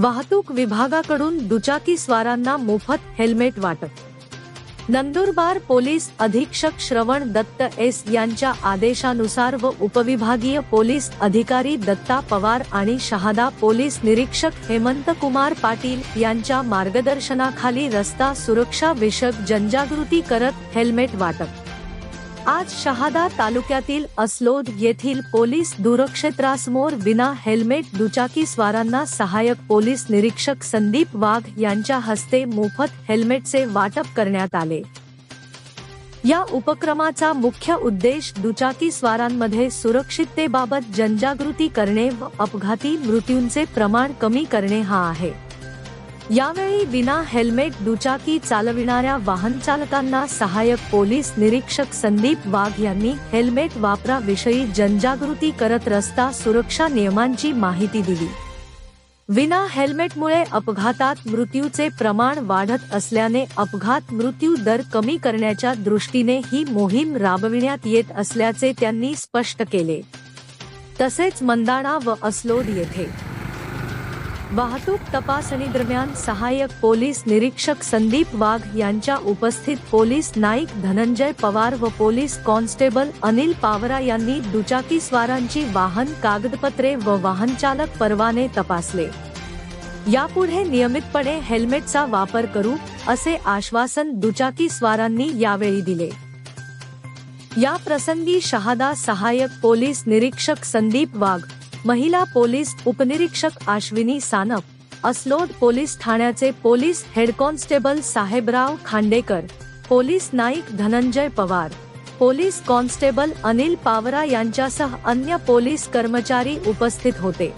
वाहतूक विभागाकडून दुचाकीस्वारांना मोफत हेल्मेट वाटप. नंदुरबार पोलीस अधीक्षक श्रवण दत्त एस यांच्या आदेशानुसार व उपविभागीय पोलीस अधिकारी दत्ता पवार आणि शहादा पोलीस निरीक्षक हेमंत कुमार पाटील यांच्या मार्गदर्शनाखाली रस्ता सुरक्षा विषयक जनजागृती करत हेल्मेट वाटप. आज शहादा तालुक्यातील असलोद येथील पोलीस दूरक्षेत्रासमोर विना हेल्मेट दुचाकीस्वारांना सहाय्यक पोलीस निरीक्षक संदीप वाघ यांच्या हस्ते मोफत हेल्मेटचे वाटप करण्यात आले. या उपक्रमाचा मुख्य उद्देश दुचाकीस्वारांमध्ये सुरक्षिततेबाबत जनजागृती करणे व अपघाती मृत्यूंचे प्रमाण कमी करणे हा आहे. यावेळी विना हेल्मेट दुचाकी चालविणाऱ्या वाहनचालकांना सहाय्यक पोलीस निरीक्षक संदीप वाघ यांनी हेल्मेट वापराविषयी जनजागृती करत रस्ता सुरक्षा नियमांची माहिती दिली. विना हेल्मेटमुळे अपघातात मृत्यूचे प्रमाण वाढत असल्याने अपघात मृत्यू दर कमी करण्याच्या दृष्टीने ही मोहीम राबविण्यात येत असल्याचे त्यांनी स्पष्ट केले. तसेच मंदाणा व असलोद येथे वाहतूक तपासणी दरम्यान सहाय्यक पोलीस निरीक्षक संदीप वाघ यांच्या उपस्थित पोलीस नाईक धनंजय पवार व पोलीस कॉन्स्टेबल अनिल पावरा यांनी दुचाकीस्वारांची वाहन कागदपत्रे व वाहनचालक परवाने तपासले. यापुढे नियमितपणे हेल्मेटचा वापर करू असे आश्वासन दुचाकीस्वारांनी यावेळी दिले. या प्रसंगी शहादा सहाय्यक पोलीस निरीक्षक संदीप वाघ, महिला पोलीस उपनिरीक्षक अश्विनी सानप, असलोद पोलीस ठाण्याचे police head constable Sahebrao Khandekar, police Naik Dhananjay Pawar, police constable Anil Pawara यांच्यासह अन्य पोलीस कर्मचारी उपस्थित होते.